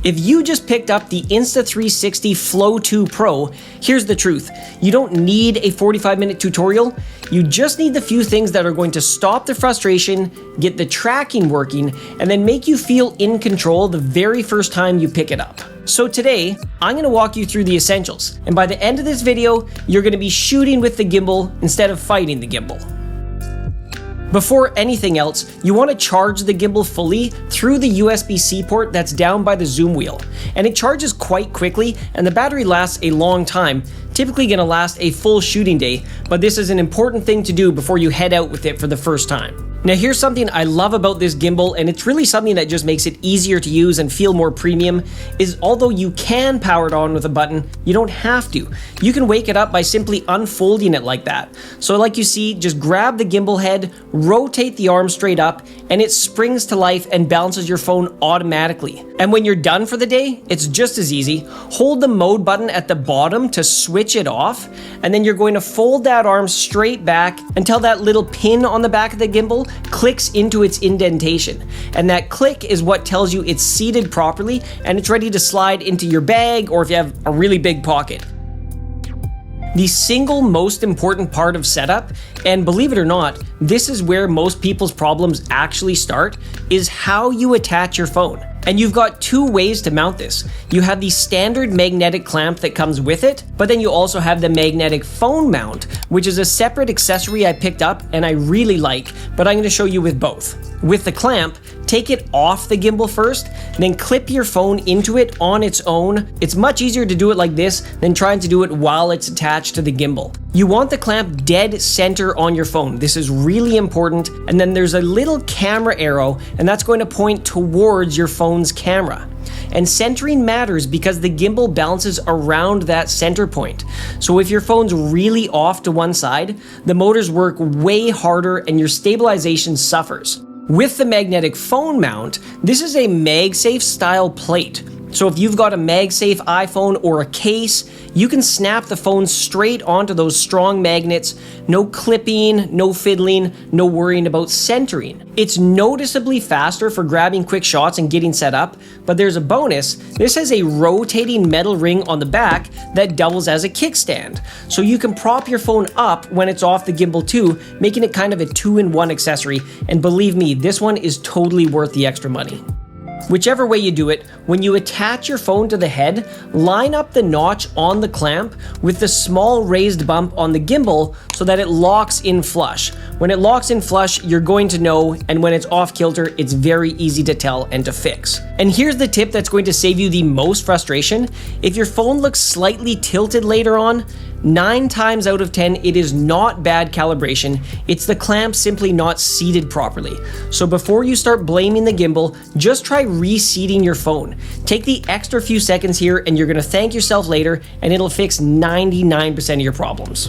If you just picked up the Insta360 Flow 2 Pro, here's the truth. You don't need a 45-minute tutorial. You just need the few things that are going to stop the frustration, get the tracking working, and then make you feel in control the very first time you pick it up. So today, I'm going to walk you through the essentials, and by the end of this video, you're going to be shooting with the gimbal instead of fighting the gimbal. Before anything else, you want to charge the gimbal fully through the USB-C port that's down by the zoom wheel. And it charges quite quickly, and the battery lasts a long time, typically going to last a full shooting day, but this is an important thing to do before you head out with it for the first time. Now here's something I love about this gimbal, and it's really something that just makes it easier to use and feel more premium, is although you can power it on with a button, you don't have to. You can wake it up by simply unfolding it like that. So like you see, just grab the gimbal head, rotate the arm straight up, and it springs to life and balances your phone automatically. And when you're done for the day, it's just as easy. Hold the mode button at the bottom to switch it off, and then you're going to fold that arm straight back until that little pin on the back of the gimbal clicks into its indentation. And that click is what tells you it's seated properly and it's ready to slide into your bag or if you have a really big pocket. The single most important part of setup, and believe it or not, this is where most people's problems actually start, is how you attach your phone. And you've got two ways to mount this. You have the standard magnetic clamp that comes with it, but then you also have the magnetic phone mount, which is a separate accessory I picked up and I really like, but I'm going to show you with both. With the clamp, take it off the gimbal first, then clip your phone into it on its own. It's much easier to do it like this than trying to do it while it's attached to the gimbal. You want the clamp dead center on your phone. This is really important. And then there's a little camera arrow, and that's going to point towards your phone's camera. And centering matters because the gimbal balances around that center point. So if your phone's really off to one side, the motors work way harder and your stabilization suffers. With the magnetic phone mount, this is a MagSafe style plate. So if you've got a MagSafe iPhone or a case, you can snap the phone straight onto those strong magnets. No clipping, no fiddling, no worrying about centering. It's noticeably faster for grabbing quick shots and getting set up, but there's a bonus. This has a rotating metal ring on the back that doubles as a kickstand. So you can prop your phone up when it's off the gimbal too, making it kind of a two-in-one accessory. And believe me, this one is totally worth the extra money. Whichever way you do it, when you attach your phone to the head, line up the notch on the clamp with the small raised bump on the gimbal so that it locks in flush. When it locks in flush, you're going to know, and when it's off kilter, it's very easy to tell and to fix. And here's the tip that's going to save you the most frustration. If your phone looks slightly tilted later on, 9 times out of 10, it is not bad calibration. It's the clamp simply not seated properly. So before you start blaming the gimbal, just try reseating your phone. Take the extra few seconds here and you're gonna thank yourself later, and it'll fix 99% of your problems.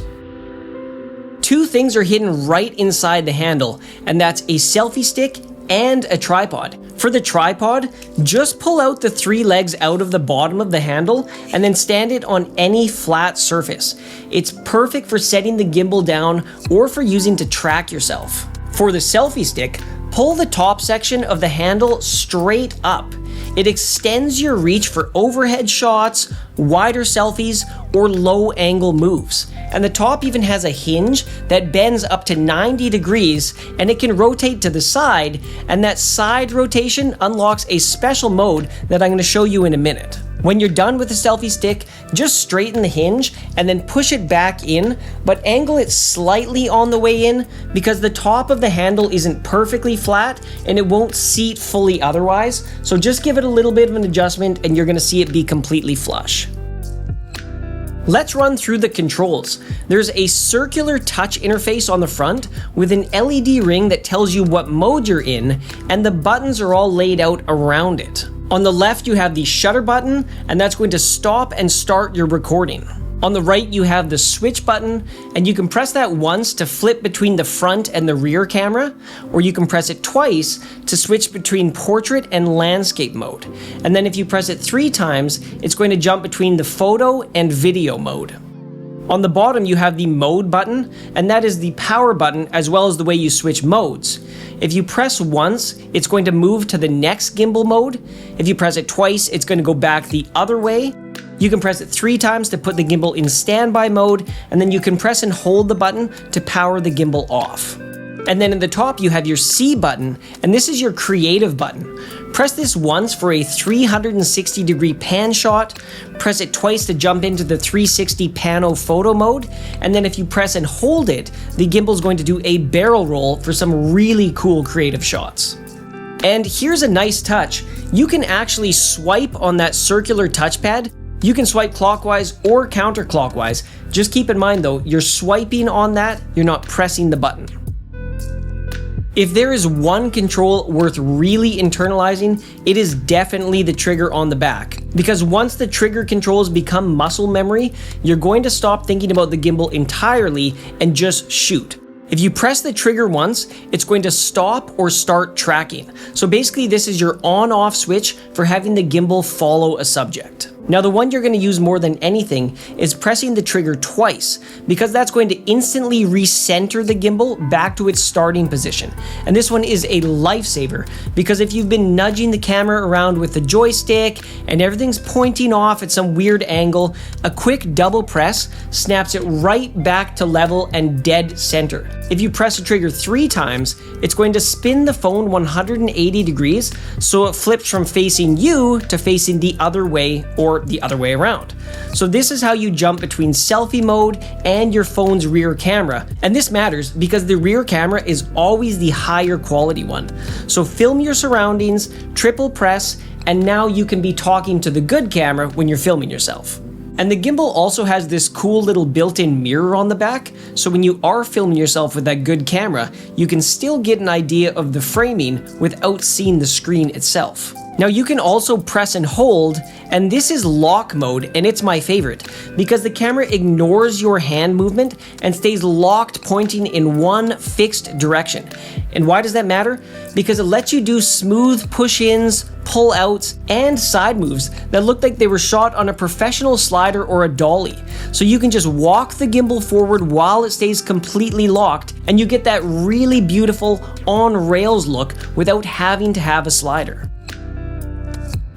Two things are hidden right inside the handle, and that's a selfie stick and a tripod. For the tripod, just pull out the 3 legs out of the bottom of the handle and then stand it on any flat surface. It's perfect for setting the gimbal down or for using to track yourself. For the selfie stick, pull the top section of the handle straight up. It extends your reach for overhead shots, wider selfies, or low angle moves. And the top even has a hinge that bends up to 90 degrees and it can rotate to the side, and that side rotation unlocks a special mode that I'm going to show you in a minute. When you're done with the selfie stick, just straighten the hinge and then push it back in, but angle it slightly on the way in because the top of the handle isn't perfectly flat and it won't seat fully otherwise. So just give it a little bit of an adjustment and you're going to see it be completely flush. Let's run through the controls. There's a circular touch interface on the front with an LED ring that tells you what mode you're in, and the buttons are all laid out around it. On the left, you have the shutter button, and that's going to stop and start your recording. On the right, you have the switch button, and you can press that once to flip between the front and the rear camera, or you can press it twice to switch between portrait and landscape mode. And then if you press it 3 times, it's going to jump between the photo and video mode. On the bottom, you have the mode button, and that is the power button as well as the way you switch modes. If you press once, it's going to move to the next gimbal mode. If you press it twice, it's going to go back the other way. You can press it 3 times to put the gimbal in standby mode, and then you can press and hold the button to power the gimbal off. And then at the top, you have your C button, and this is your creative button. Press this once for a 360-degree pan shot, press it twice to jump into the 360 pano photo mode, and then if you press and hold it, the gimbal is going to do a barrel roll for some really cool creative shots. And here's a nice touch. You can actually swipe on that circular touchpad. You can swipe clockwise or counterclockwise. Just keep in mind though, you're swiping on that, you're not pressing the button. If there is one control worth really internalizing, it is definitely the trigger on the back. Because once the trigger controls become muscle memory, you're going to stop thinking about the gimbal entirely and just shoot. If you press the trigger once, it's going to stop or start tracking. So basically this is your on-off switch for having the gimbal follow a subject. Now the one you're going to use more than anything is pressing the trigger twice, because that's going to instantly recenter the gimbal back to its starting position. And this one is a lifesaver, because if you've been nudging the camera around with the joystick and everything's pointing off at some weird angle, a quick double press snaps it right back to level and dead center. If you press the trigger 3 times, it's going to spin the phone 180 degrees, so it flips from facing you to facing the other way or the other way around. So this is how you jump between selfie mode and your phone's rear camera. And this matters because the rear camera is always the higher quality one. So film your surroundings, triple press, and now you can be talking to the good camera when you're filming yourself. And the gimbal also has this cool little built-in mirror on the back, so when you are filming yourself with that good camera, you can still get an idea of the framing without seeing the screen itself. Now you can also press and hold, and this is lock mode, and it's my favorite because the camera ignores your hand movement and stays locked pointing in one fixed direction. And why does that matter? Because it lets you do smooth push-ins, pull-outs, and side moves that look like they were shot on a professional slider or a dolly. So you can just walk the gimbal forward while it stays completely locked, and you get that really beautiful on-rails look without having to have a slider.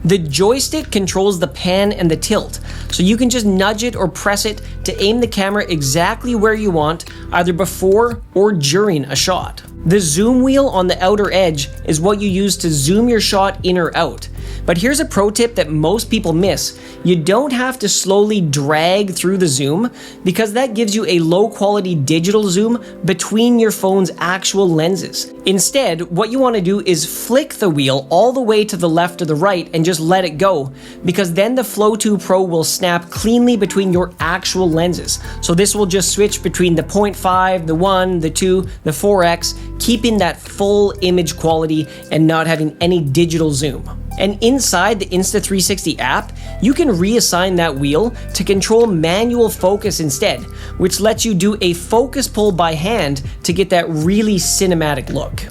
The joystick controls the pan and the tilt, so you can just nudge it or press it to aim the camera exactly where you want, either before or during a shot. The zoom wheel on the outer edge is what you use to zoom your shot in or out. But here's a pro tip that most people miss. You don't have to slowly drag through the zoom, because that gives you a low quality digital zoom between your phone's actual lenses. Instead, what you want to do is flick the wheel all the way to the left or the right and just let it go, because then the Flow 2 Pro will snap cleanly between your actual lenses. So this will just switch between the 0.5, the 1, the 2, the 4x, keeping that full image quality and not having any digital zoom. And inside the Insta360 app, you can reassign that wheel to control manual focus instead, which lets you do a focus pull by hand to get that really cinematic look.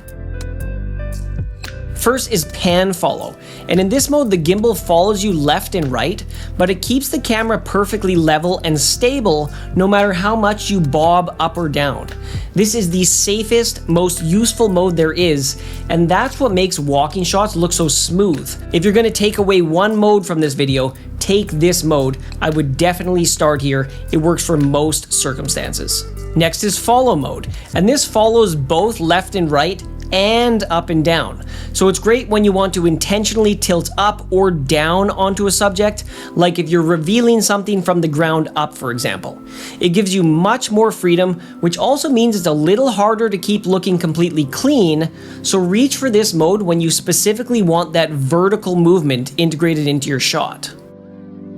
First is pan follow, and in this mode the gimbal follows you left and right, but it keeps the camera perfectly level and stable no matter how much you bob up or down. This is the safest, most useful mode there is, and that's what makes walking shots look so smooth. If you're going to take away one mode from this video, take this mode. I would definitely start here. It works for most circumstances. Next is follow mode, and this follows both left and right and up and down. So it's great when you want to intentionally tilt up or down onto a subject, like if you're revealing something from the ground up, for example. It gives you much more freedom, which also means it's a little harder to keep looking completely clean, so reach for this mode when you specifically want that vertical movement integrated into your shot.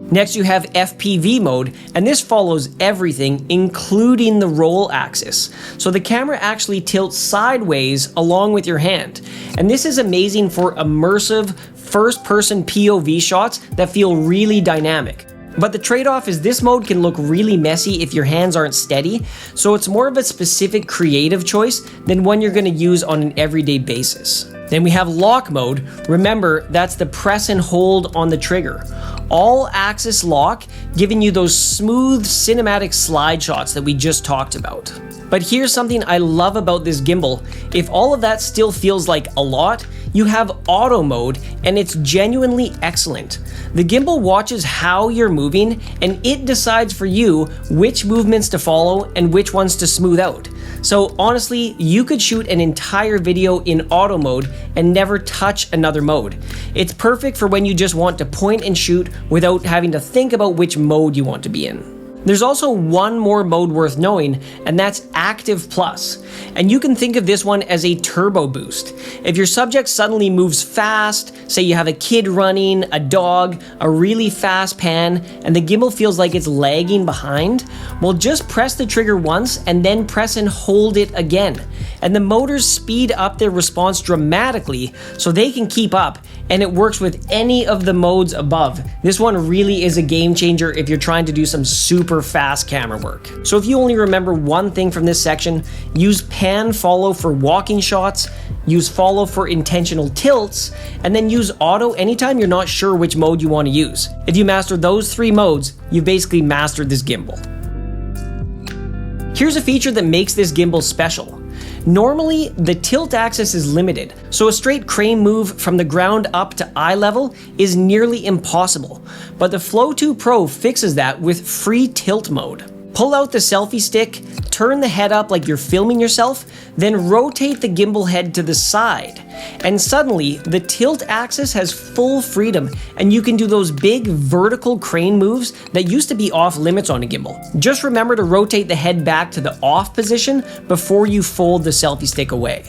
Next you have FPV mode, and this follows everything, including the roll axis. So the camera actually tilts sideways along with your hand. And this is amazing for immersive first-person POV shots that feel really dynamic. But the trade-off is this mode can look really messy if your hands aren't steady, so it's more of a specific creative choice than one you're going to use on an everyday basis. Then we have lock mode. Remember, that's the press and hold on the trigger. all axis lock, giving you those smooth cinematic slide shots that we just talked about. But here's something I love about this gimbal. If all of that still feels like a lot, you have auto mode, and it's genuinely excellent. The gimbal watches how you're moving, and it decides for you which movements to follow and which ones to smooth out. So honestly, you could shoot an entire video in auto mode and never touch another mode. It's perfect for when you just want to point and shoot without having to think about which mode you want to be in. There's also one more mode worth knowing, and that's Active Plus. And you can think of this one as a turbo boost. If your subject suddenly moves fast, say you have a kid running, a dog, a really fast pan, and the gimbal feels like it's lagging behind, well, just press the trigger once and then press and hold it again. And the motors speed up their response dramatically so they can keep up, and it works with any of the modes above. This one really is a game changer if you're trying to do some super fast camera work. So if you only remember one thing from this section, use pan follow for walking shots, use follow for intentional tilts, and then use auto anytime you're not sure which mode you want to use. If you master those 3 modes, you've basically mastered this gimbal. Here's a feature that makes this gimbal special. Normally, the tilt axis is limited, so a straight crane move from the ground up to eye level is nearly impossible, but the Flow 2 Pro fixes that with free tilt mode. Pull out the selfie stick, turn the head up like you're filming yourself, then rotate the gimbal head to the side. And suddenly, the tilt axis has full freedom, and you can do those big vertical crane moves that used to be off limits on a gimbal. Just remember to rotate the head back to the off position before you fold the selfie stick away.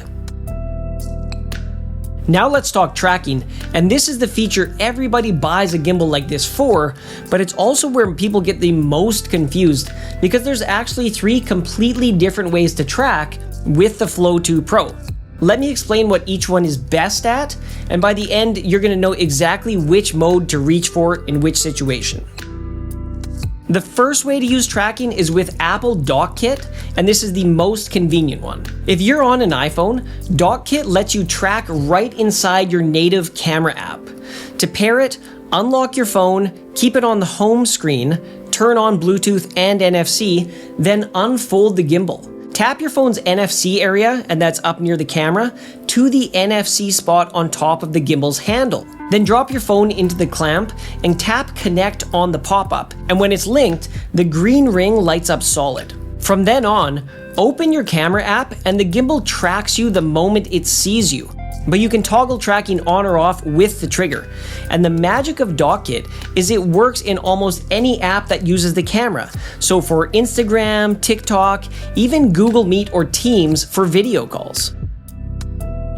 Now let's talk tracking, and this is the feature everybody buys a gimbal like this for, but it's also where people get the most confused because there's actually 3 completely different ways to track with the Flow 2 Pro. Let me explain what each one is best at, and by the end, you're going to know exactly which mode to reach for in which situation. The first way to use tracking is with Apple DockKit, and this is the most convenient one. If you're on an iPhone, DockKit lets you track right inside your native camera app. To pair it, unlock your phone, keep it on the home screen, turn on Bluetooth and NFC, then unfold the gimbal. Tap your phone's NFC area, and that's up near the camera, to the NFC spot on top of the gimbal's handle. Then drop your phone into the clamp and tap connect on the pop-up. And when it's linked, the green ring lights up solid. From then on, open your camera app and the gimbal tracks you the moment it sees you. But you can toggle tracking on or off with the trigger. And the magic of DockKit is it works in almost any app that uses the camera. So for Instagram, TikTok, even Google Meet or Teams for video calls.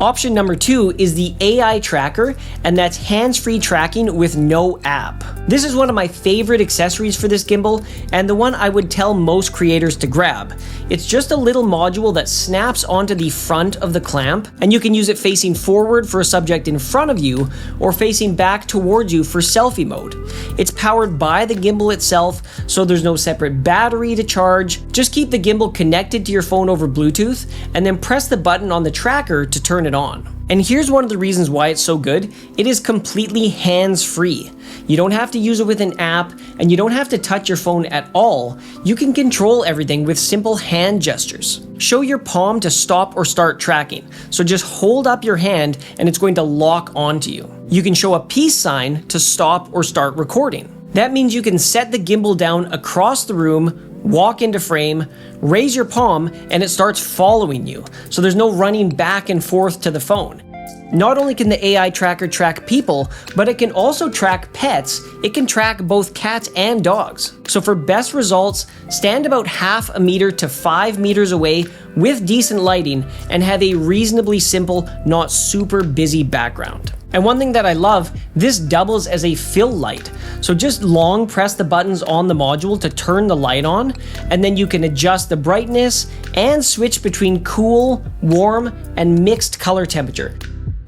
Option number 2 is the AI tracker, and that's hands-free tracking with no app. This is one of my favorite accessories for this gimbal, and the one I would tell most creators to grab. It's just a little module that snaps onto the front of the clamp, and you can use it facing forward for a subject in front of you, or facing back towards you for selfie mode. It's powered by the gimbal itself, so there's no separate battery to charge. Just keep the gimbal connected to your phone over Bluetooth, and then press the button on the tracker to turn it on. And here's one of the reasons why it's so good. It is completely hands-free. You don't have to use it with an app, and you don't have to touch your phone at all. You can control everything with simple hand gestures. Show your palm to stop or start tracking. So just hold up your hand and it's going to lock onto you. You can show a peace sign to stop or start recording. That means you can set the gimbal down across the room, walk into frame, raise your palm, and it starts following you. So there's no running back and forth to the phone. Not only can the AI tracker track people, but it can also track pets. It can track both cats and dogs. So for best results, stand about 0.5 meter to 5 meters away with decent lighting and have a reasonably simple, not super busy background. And one thing that I love, this doubles as a fill light. So just long press the buttons on the module to turn the light on, and then you can adjust the brightness and switch between cool, warm, and mixed color temperature.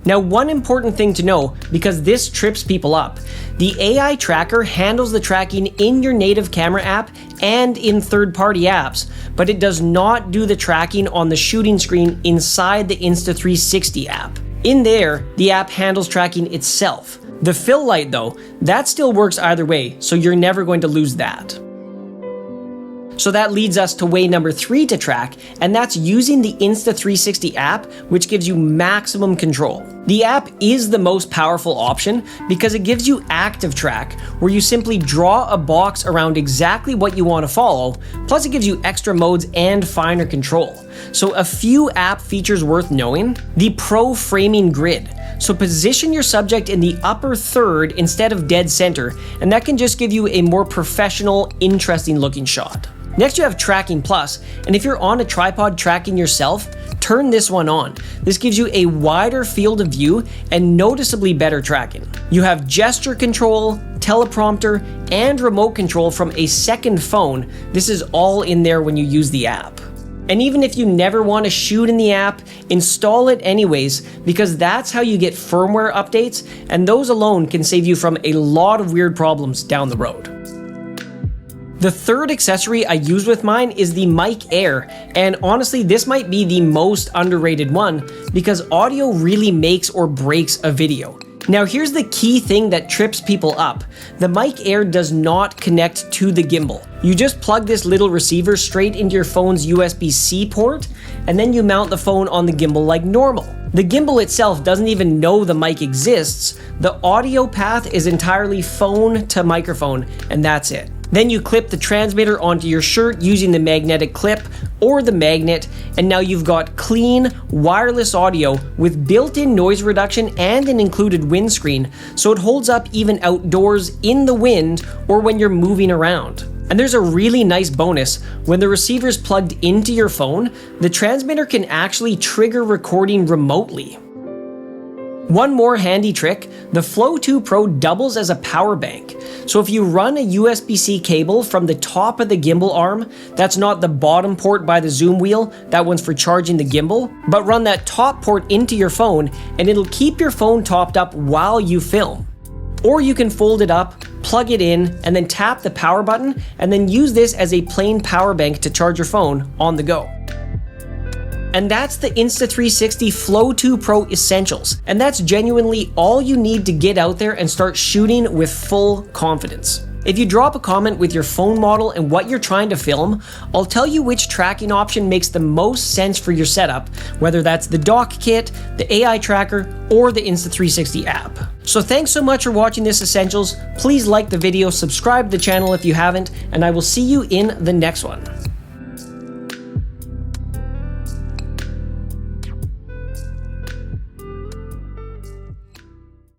Now, one important thing to know, because this trips people up, the AI tracker handles the tracking in your native camera app and in third-party apps, but it does not do the tracking on the shooting screen inside the Insta360 app. In there, the app handles tracking itself. The fill light though, that still works either way, so you're never going to lose that. So that leads us to way number 3 to track, and that's using the Insta360 app, which gives you maximum control. The app is the most powerful option because it gives you active track, where you simply draw a box around exactly what you want to follow, plus it gives you extra modes and finer control. So a few app features worth knowing: the Pro Framing Grid. So position your subject in the upper third instead of dead center, and that can just give you a more professional, interesting looking shot. Next you have Tracking Plus, and if you're on a tripod tracking yourself, turn this one on. This gives you a wider field of view and noticeably better tracking. You have gesture control, teleprompter, and remote control from a second phone. This is all in there when you use the app. And even if you never want to shoot in the app, install it anyways, because that's how you get firmware updates, and those alone can save you from a lot of weird problems down the road. The third accessory I use with mine is the Mic Air, and honestly this might be the most underrated one because audio really makes or breaks a video. Now here's the key thing that trips people up. The Mic Air does not connect to the gimbal. You just plug this little receiver straight into your phone's USB-C port, and then you mount the phone on the gimbal like normal. The gimbal itself doesn't even know the mic exists. The audio path is entirely phone to microphone, and that's it. Then you clip the transmitter onto your shirt using the magnetic clip or the magnet, and now you've got clean, wireless audio with built-in noise reduction and an included windscreen, so it holds up even outdoors in the wind or when you're moving around. And there's a really nice bonus: when the receiver's plugged into your phone, the transmitter can actually trigger recording remotely. One more handy trick: the Flow 2 Pro doubles as a power bank. So if you run a USB-C cable from the top of the gimbal arm, that's not the bottom port by the zoom wheel, that one's for charging the gimbal, but run that top port into your phone and it'll keep your phone topped up while you film. Or you can fold it up, plug it in, and then tap the power button, and then use this as a plain power bank to charge your phone on the go. And that's the Insta360 Flow 2 Pro Essentials, and that's genuinely all you need to get out there and start shooting with full confidence. If you drop a comment with your phone model and what you're trying to film, I'll tell you which tracking option makes the most sense for your setup, whether that's the DockKit, the AI tracker, or the Insta360 app. So thanks so much for watching this Essentials. Please like the video, subscribe to the channel if you haven't, and I will see you in the next one.